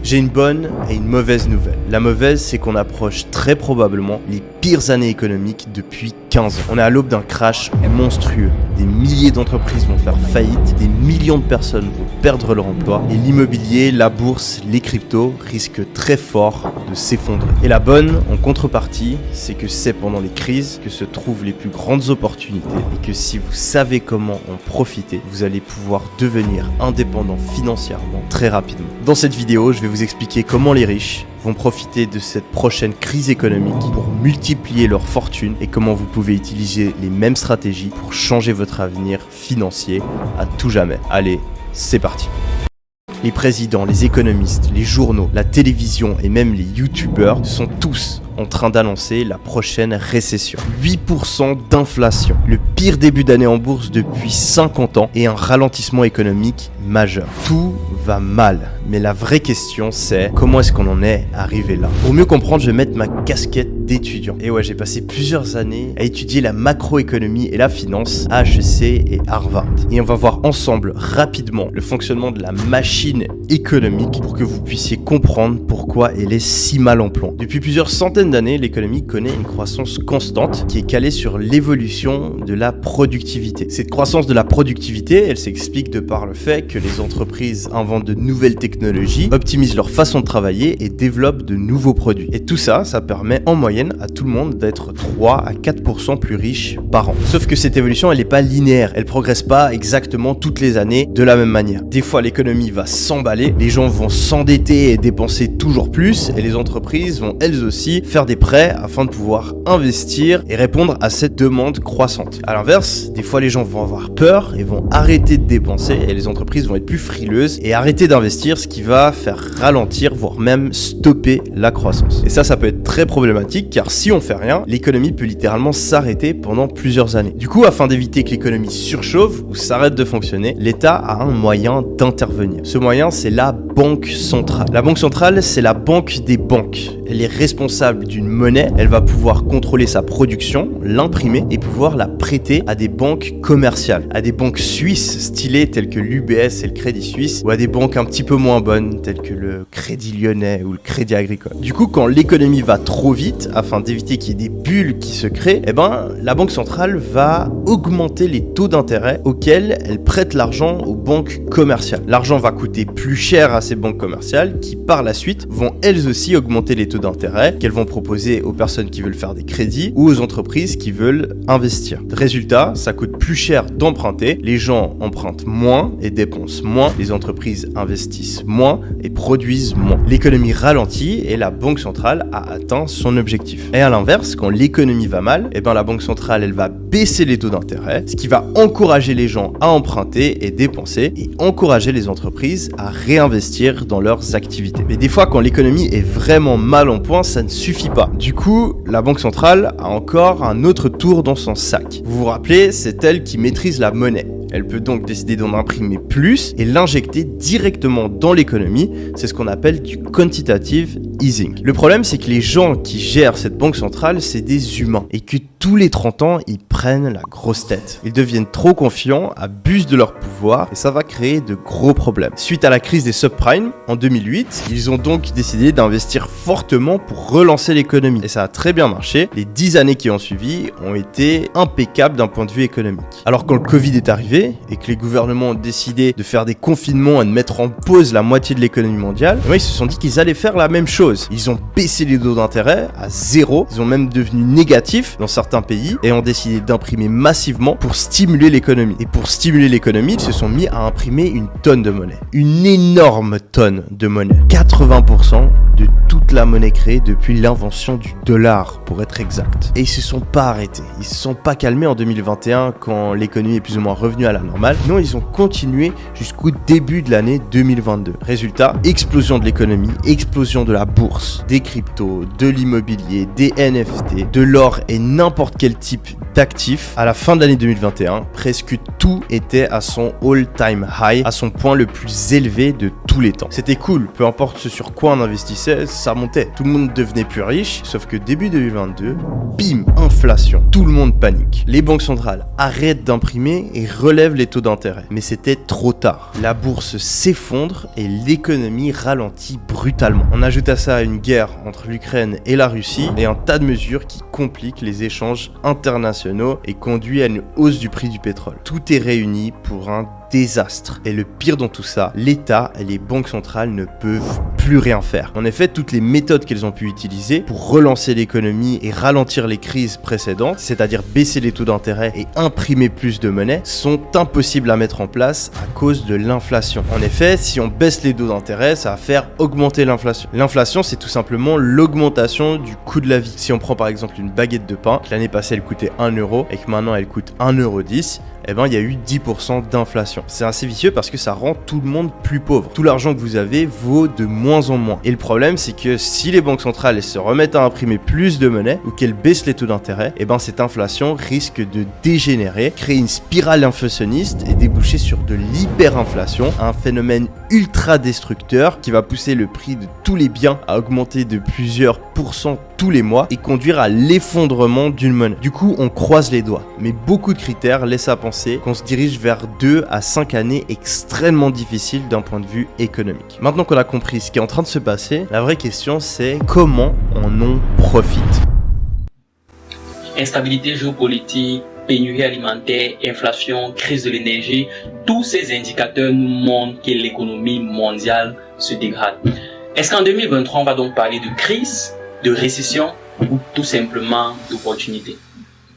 J'ai une bonne et une mauvaise nouvelle. La mauvaise, c'est qu'on approche très probablement les pires années économiques depuis 15 ans. On est à l'aube d'un crash monstrueux. Des milliers d'entreprises vont faire faillite, des millions de personnes vont perdre leur emploi et l'immobilier, la bourse, les cryptos risquent très fort de s'effondrer. Et la bonne, en contrepartie, c'est que c'est pendant les crises que se trouvent les plus grandes opportunités et que si vous savez comment en profiter, vous allez pouvoir devenir indépendant financièrement très rapidement. Dans cette vidéo, je vais vous expliquer comment les riches vont profiter de cette prochaine crise économique pour multiplier leur fortune et comment vous pouvez utiliser les mêmes stratégies pour changer votre avenir financier à tout jamais. Allez, c'est parti. Les présidents, les économistes, les journaux, la télévision et même les youtubeurs sont tous en train d'annoncer la prochaine récession. 8% d'inflation, le pire début d'année en bourse depuis 50 ans et un ralentissement économique majeur. Tout va mal, mais la vraie question c'est comment est-ce qu'on en est arrivé là? Pour mieux comprendre, je vais mettre ma casquette d'étudiant. Et ouais, j'ai passé plusieurs années à étudier la macroéconomie et la finance à HEC et Harvard. Et on va voir ensemble rapidement le fonctionnement de la machine économique pour que vous puissiez comprendre pourquoi elle est si mal en plan. Depuis plusieurs centaines d'années, l'économie connaît une croissance constante qui est calée sur l'évolution de la productivité. Cette croissance de la productivité, elle s'explique de par le fait que les entreprises inventent de nouvelles technologies, optimisent leur façon de travailler et développent de nouveaux produits. Et tout ça, ça permet en moyenne à tout le monde d'être 3 à 4% plus riche par an. Sauf que cette évolution, elle n'est pas linéaire, elle progresse pas exactement toutes les années de la même manière. Des fois, l'économie va s'emballer, les gens vont s'endetter et dépenser toujours plus, et les entreprises vont elles aussi faire des prêts afin de pouvoir investir et répondre à cette demande croissante. À l'inverse, des fois les gens vont avoir peur et vont arrêter de dépenser et les entreprises vont être plus frileuses et arrêter d'investir, ce qui va faire ralentir voire même stopper la croissance. Et ça peut être très problématique car si on fait rien, l'économie peut littéralement s'arrêter pendant plusieurs années. Du coup, afin d'éviter que l'économie surchauffe ou s'arrête de fonctionner, l'État a un moyen d'intervenir. Ce moyen, c'est la banque centrale. La banque centrale, c'est la banque des banques. Elle est responsable d'une monnaie, elle va pouvoir contrôler sa production, l'imprimer et pouvoir la prêter à des banques commerciales, à des banques suisses stylées telles que l'UBS et le Crédit Suisse ou à des banques un petit peu moins bonnes telles que le Crédit Lyonnais ou le Crédit Agricole. Du coup, quand l'économie va trop vite, afin d'éviter qu'il y ait des bulles qui se créent, la banque centrale va augmenter les taux d'intérêt auxquels elle prête l'argent aux banques commerciales. L'argent va coûter plus cher à ces banques commerciales qui par la suite vont elles aussi augmenter les taux d'intérêt qu'elles vont proposer aux personnes qui veulent faire des crédits ou aux entreprises qui veulent investir. Résultat, ça coûte plus cher d'emprunter, les gens empruntent moins et dépensent moins, les entreprises investissent moins et produisent moins. L'économie ralentit et la banque centrale a atteint son objectif. Et à l'inverse, quand l'économie va mal, la banque centrale elle va baisser les taux d'intérêt, ce qui va encourager les gens à emprunter et dépenser et encourager les entreprises à réinvestir dans leurs activités. Mais des fois, quand l'économie est vraiment mal en point, ça ne suffit pas. Du coup, la banque centrale a encore un autre tour dans son sac. Vous vous rappelez, c'est elle qui maîtrise la monnaie. Elle peut donc décider d'en imprimer plus et l'injecter directement dans l'économie. C'est ce qu'on appelle du quantitative easing. Le problème, c'est que les gens qui gèrent cette banque centrale, c'est des humains et que tous les 30 ans, ils prennent la grosse tête. Ils deviennent trop confiants, abusent de leur pouvoir et ça va créer de gros problèmes. Suite à la crise des subprimes en 2008, ils ont donc décidé d'investir fortement pour relancer l'économie. Et ça a très bien marché. Les 10 années qui ont suivi ont été impeccables d'un point de vue économique. Alors quand le Covid est arrivé et que les gouvernements ont décidé de faire des confinements et de mettre en pause la moitié de l'économie mondiale, ils se sont dit qu'ils allaient faire la même chose. Ils ont baissé les taux d'intérêt à zéro, ils ont même devenu négatifs dans certains pays et ont décidé d'imprimer massivement pour stimuler l'économie. Et pour stimuler l'économie, ils se sont mis à imprimer une tonne de monnaie. Une énorme tonne de monnaie. 80% de toute la monnaie créée depuis l'invention du dollar, pour être exact. Et ils se sont pas arrêtés. Ils se sont pas calmés en 2021 quand l'économie est plus ou moins revenue à la normale. Non, ils ont continué jusqu'au début de l'année 2022. Résultat, explosion de l'économie, explosion de la bourse, des cryptos, de l'immobilier, des NFT, de l'or et n'importe quel type d'actifs. À la fin de l'année 2021, presque tout était à son all-time high, à son point le plus élevé de tous les temps. C'était cool, peu importe ce sur quoi on investissait, ça montait. Tout le monde devenait plus riche, sauf que début 2022, bim, inflation. Tout le monde panique. Les banques centrales arrêtent d'imprimer et relèvent les taux d'intérêt. Mais c'était trop tard. La bourse s'effondre et l'économie ralentit brutalement. On ajoute à ça une guerre entre l'Ukraine et la Russie et un tas de mesures qui compliquent les échanges internationaux et conduit à une hausse du prix du pétrole. Tout est réuni pour un désastre. Et le pire dans tout ça, l'État et les banques centrales ne peuvent plus rien faire. En effet, toutes les méthodes qu'elles ont pu utiliser pour relancer l'économie et ralentir les crises précédentes, c'est-à-dire baisser les taux d'intérêt et imprimer plus de monnaie, sont impossibles à mettre en place à cause de l'inflation. En effet, si on baisse les taux d'intérêt, ça va faire augmenter l'inflation. L'inflation, c'est tout simplement l'augmentation du coût de la vie. Si on prend par exemple une baguette de pain, que l'année passée elle coûtait 1 euro et que maintenant elle coûte 1,10 €, eh ben, il y a eu 10% d'inflation. C'est assez vicieux parce que ça rend tout le monde plus pauvre. Tout l'argent que vous avez vaut de moins en moins. Et le problème, c'est que si les banques centrales se remettent à imprimer plus de monnaie ou qu'elles baissent les taux d'intérêt, eh ben, cette inflation risque de dégénérer, créer une spirale inflationniste et déboucher sur de l'hyperinflation, un phénomène ultra destructeur qui va pousser le prix de tous les biens à augmenter de plusieurs pourcents tous les mois et conduire à l'effondrement d'une monnaie. Du coup, on croise les doigts, mais beaucoup de critères laissent à penser qu'on se dirige vers 2 à 5 années extrêmement difficiles d'un point de vue économique. Maintenant qu'on a compris ce qui est en train de se passer, la vraie question c'est comment on en profite. Instabilité géopolitique, pénurie alimentaire, inflation, crise de l'énergie, tous ces indicateurs nous montrent que l'économie mondiale se dégrade. Est-ce qu'en 2023, on va donc parler de crise, de récession ou tout simplement d'opportunité?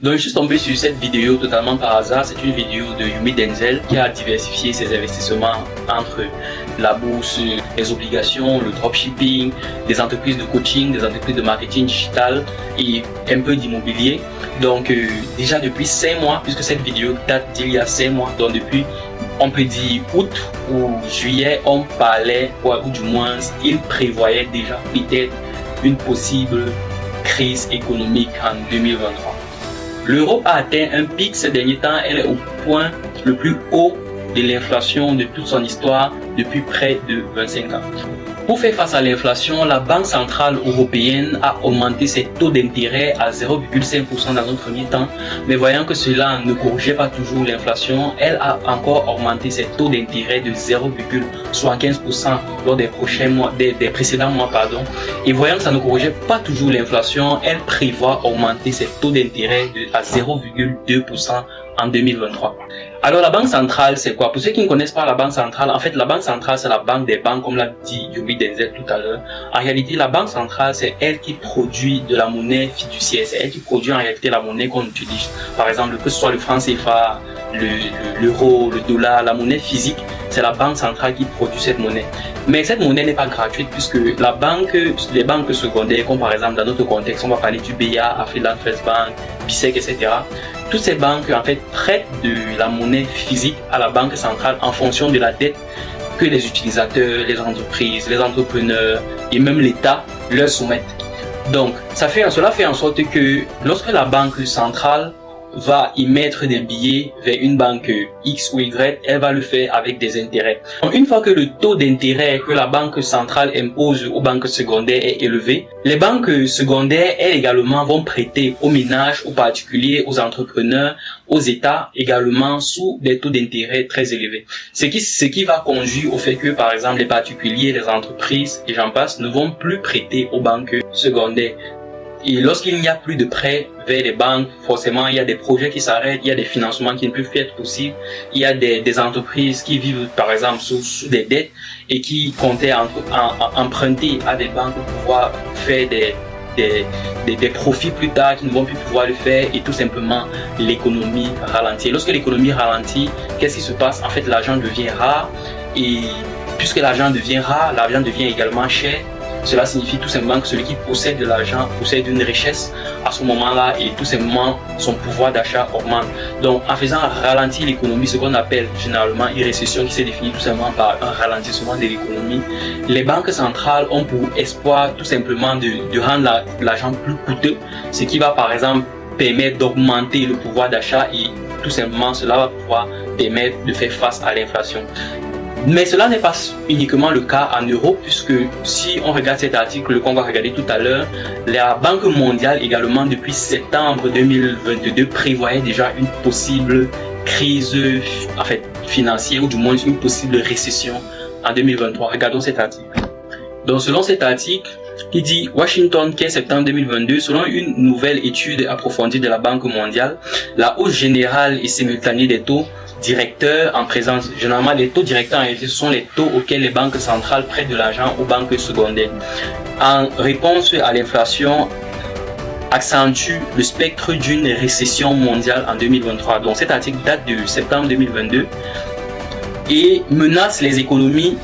Donc je suis tombé sur cette vidéo totalement par hasard. C'est une vidéo de Yumi Denzel qui a diversifié ses investissements entre la bourse, les obligations, le dropshipping, des entreprises de coaching, des entreprises de marketing digital et un peu d'immobilier. Donc déjà depuis 5 mois, puisque cette vidéo date d'il y a 5 mois, donc depuis on peut dire août ou juillet, on parlait, ou du moins il prévoyait déjà peut-être une possible crise économique en 2023. L'Europe a atteint un pic ces derniers temps, elle est au point le plus haut de l'inflation de toute son histoire depuis près de 25 ans. Pour faire face à l'inflation, la Banque centrale européenne a augmenté ses taux d'intérêt à 0,5% dans un premier temps, mais voyant que cela ne corrigeait pas toujours l'inflation, elle a encore augmenté ses taux d'intérêt de 0,75% lors des précédents mois. Et voyant que ça ne corrigeait pas toujours l'inflation, elle prévoit augmenter ses taux d'intérêt à 0,2% en 2023. Alors la banque centrale c'est quoi? Pour ceux qui ne connaissent pas la banque centrale, en fait la banque centrale c'est la banque des banques comme l'a dit Yumi Denzel tout à l'heure. En réalité la banque centrale c'est elle qui produit de la monnaie fiduciaire, c'est elle qui produit en réalité la monnaie qu'on utilise. Par exemple que ce soit le franc CFA, l'euro, le dollar, la monnaie physique, c'est la banque centrale qui produit cette monnaie. Mais cette monnaie n'est pas gratuite puisque les banques secondaires comme par exemple dans notre contexte on va parler du BIA, Afriland First Bank, BICEC, etc. Toutes ces banques en fait prêtent de la monnaie physique à la banque centrale en fonction de la dette que les utilisateurs, les entreprises, les entrepreneurs et même l'État leur soumettent. Donc cela fait en sorte que lorsque la banque centrale va y mettre des billets vers une banque X ou Y, elle va le faire avec des intérêts. Donc, une fois que le taux d'intérêt que la banque centrale impose aux banques secondaires est élevé, les banques secondaires, elles également vont prêter aux ménages, aux particuliers, aux entrepreneurs, aux États également sous des taux d'intérêt très élevés. Ce qui va conduire au fait que, par exemple, les particuliers, les entreprises et j'en passe ne vont plus prêter aux banques secondaires. Et lorsqu'il n'y a plus de prêts vers les banques, forcément il y a des projets qui s'arrêtent, il y a des financements qui ne peuvent plus être possibles, il y a des entreprises qui vivent par exemple sous des dettes et qui comptaient emprunter à des banques pour pouvoir faire des profits plus tard, qui ne vont plus pouvoir le faire et tout simplement l'économie ralentit. Lorsque l'économie ralentit, qu'est-ce qui se passe? En fait l'argent devient rare et puisque l'argent devient rare, l'argent devient également cher. Cela signifie tout simplement que celui qui possède de l'argent possède une richesse à ce moment-là et tout simplement son pouvoir d'achat augmente. Donc en faisant ralentir l'économie, ce qu'on appelle généralement une récession qui se définit tout simplement par un ralentissement de l'économie, les banques centrales ont pour espoir tout simplement de rendre l'argent plus coûteux, ce qui va par exemple permettre d'augmenter le pouvoir d'achat et tout simplement cela va pouvoir permettre de faire face à l'inflation. Mais cela n'est pas uniquement le cas en Europe, puisque si on regarde cet article qu'on va regarder tout à l'heure, la Banque mondiale également depuis septembre 2022 prévoyait déjà une possible crise financière ou du moins une possible récession en 2023. Regardons cet article. Donc selon cet article qui dit Washington 15 septembre 2022, selon une nouvelle étude approfondie de la Banque mondiale, la hausse générale et simultanée des taux directeurs en présence, généralement les taux directeurs en réalité ce sont les taux auxquels les banques centrales prêtent de l'argent aux banques secondaires, en réponse à l'inflation, accentue le spectre d'une récession mondiale en 2023. Donc cet article date de septembre 2022 et menace les économies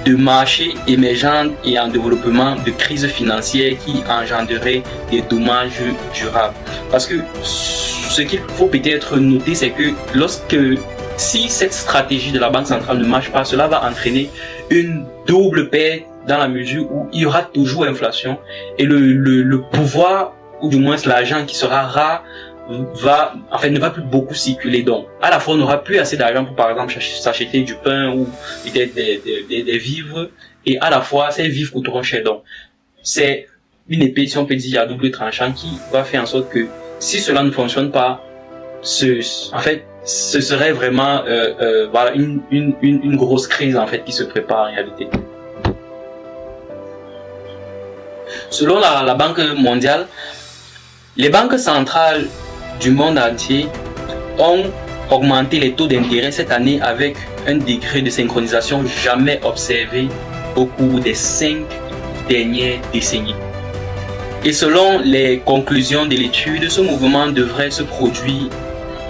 de marchés émergents et en développement de crises financières qui engendreraient des dommages durables. Parce que ce qu'il faut peut-être noter, c'est que si cette stratégie de la Banque centrale ne marche pas, cela va entraîner une double perte dans la mesure où il y aura toujours inflation et le pouvoir, ou du moins l'argent qui sera rare, ne va plus beaucoup circuler. Donc, à la fois, on n'aura plus assez d'argent pour, par exemple, s'acheter du pain ou peut-être des vivres, et à la fois, ces vivres coûteront cher. Donc, c'est une épée, si on peut dire, à double tranchant qui va faire en sorte que, si cela ne fonctionne pas, ce serait vraiment une grosse crise en fait qui se prépare en réalité. Selon la Banque mondiale, les banques centrales du monde entier ont augmenté les taux d'intérêt cette année avec un degré de synchronisation jamais observé au cours des 5 dernières décennies. Et selon les conclusions de l'étude, ce mouvement devrait se produire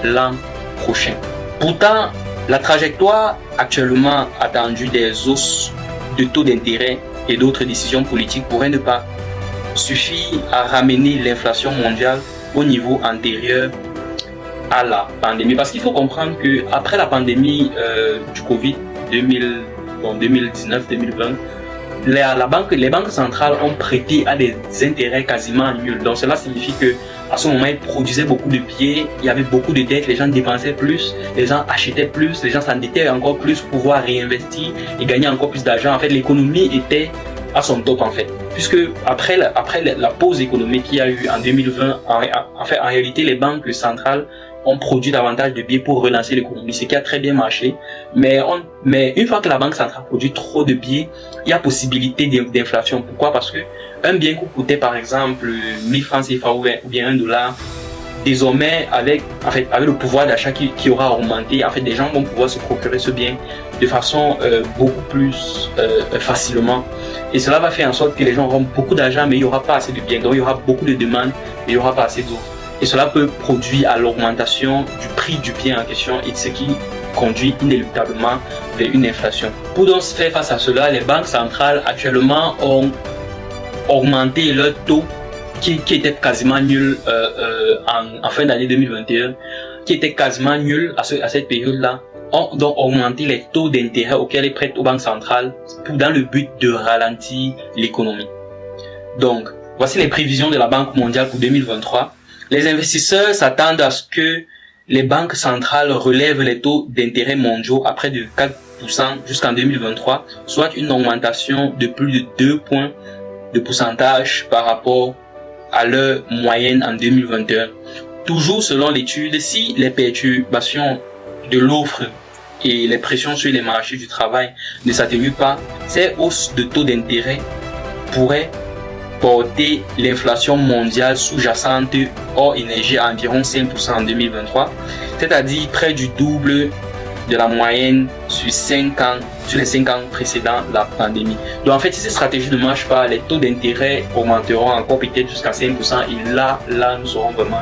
l'an prochain. Pourtant, la trajectoire actuellement attendue des hausses de taux d'intérêt et d'autres décisions politiques pourrait ne pas suffire à ramener l'inflation mondiale au niveau antérieur à la pandémie. Parce qu'il faut comprendre que après la pandémie du Covid 2019-2020, les banques centrales ont prêté à des intérêts quasiment nuls. Donc cela signifie que à ce moment, ils produisaient beaucoup de billets, il y avait beaucoup de dettes, les gens dépensaient plus, les gens achetaient plus, les gens s'endettaient encore plus pour pouvoir réinvestir et gagner encore plus d'argent. En fait, l'économie était à son top en fait. Puisque après la pause économique qu'il y a eu en 2020, en réalité, les banques centrales ont produit davantage de billets pour relancer l'économie, ce qui a très bien marché. Mais une fois que la banque centrale produit trop de billets, il y a possibilité d'inflation. Pourquoi? Parce que un bien qui coûtait par exemple 1000 francs CFA ou bien $1, désormais avec le pouvoir d'achat qui aura augmenté, en fait, des gens vont pouvoir se procurer ce bien de façon beaucoup plus facilement. Et cela va faire en sorte que les gens auront beaucoup d'argent, mais il n'y aura pas assez de biens. Donc il y aura beaucoup de demandes, mais il n'y aura pas assez d'offres. Et cela peut produire à l'augmentation du prix du bien en question, et ce qui conduit inéluctablement vers une inflation. Pour donc faire face à cela, les banques centrales actuellement ont augmenté leur taux qui était quasiment nul en fin d'année 2021, qui était quasiment nul à cette période-là, ont donc augmenté les taux d'intérêt auxquels ils prêtent aux banques centrales dans le but de ralentir l'économie. Donc, voici les prévisions de la Banque mondiale pour 2023. Les investisseurs s'attendent à ce que les banques centrales relèvent les taux d'intérêt mondiaux à près de 4% jusqu'en 2023, soit une augmentation de plus de 2 points de pourcentage par rapport à leur moyenne en 2021. Toujours selon l'étude, si les perturbations de l'offre et les pressions sur les marchés du travail ne s'atténuent pas, ces hausses de taux d'intérêt pourraient porter l'inflation mondiale sous-jacente hors énergie à environ 5% en 2023, c'est-à-dire près du double de la moyenne sur les 5 ans précédant la pandémie. Donc en fait, si ces stratégies ne marchent pas, les taux d'intérêt augmenteront encore peut-être jusqu'à 5% et là nous serons vraiment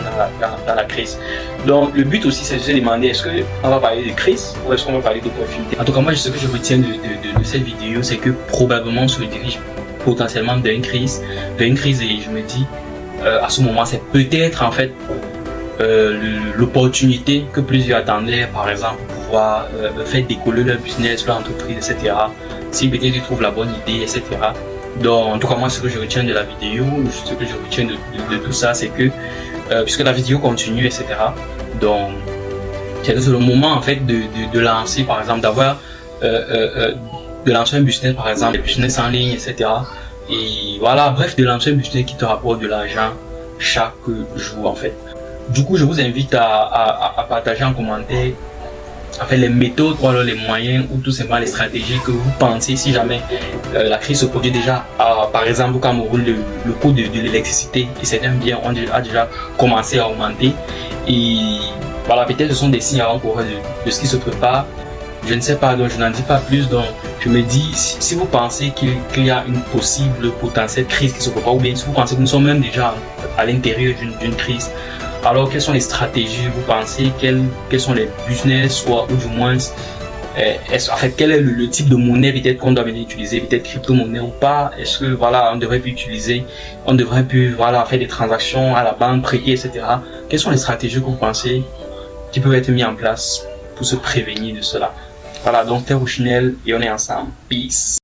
dans la crise. Donc le but aussi, c'est de se demander, est-ce qu'on va parler de crise ou est-ce qu'on va parler d'opportunité? En tout cas, moi, ce que je retiens de cette vidéo, c'est que probablement on se dirige potentiellement vers une crise et je me dis, à ce moment, c'est peut-être en fait l'opportunité que plusieurs attendaient, par exemple, pour pouvoir faire décoller leur business, leur entreprise, etc. Si peut-être ils trouvent la bonne idée, etc. Donc, en tout cas, moi, ce que je retiens de la vidéo, ce que je retiens de tout ça, c'est que puisque la vidéo continue, etc. Donc, c'est le moment en fait de lancer, par exemple, de lancer un business, par exemple, des business en ligne, etc. Et voilà, bref, de lancer un business qui te rapporte de l'argent chaque jour, en fait. Du coup, je vous invite à partager en commentaire les méthodes, ou alors les moyens, ou tout simplement les stratégies que vous pensez si jamais la crise se produit déjà. Par exemple, au Cameroun, le coût de l'électricité et certains biens a déjà commencé à augmenter. Et voilà, peut-être ce sont des signes avant-coureurs de ce qui se prépare. Je ne sais pas, donc je n'en dis pas plus. Donc je me dis, si vous pensez qu'il y a une possible potentielle crise qui se prépare, ou bien si vous pensez que nous sommes même déjà à l'intérieur d'une crise, alors quelles sont les stratégies, vous pensez, quels sont les business, ou du moins, quel est le type de monnaie peut-être qu'on doit venir utiliser, peut-être crypto-monnaie ou pas, est-ce que voilà, on devrait plus faire des transactions à la banque, prêter, etc. Quelles sont les stratégies que vous pensez qui peuvent être mises en place pour se prévenir de cela? Voilà, donc Terre Chinelle et on est ensemble. Peace.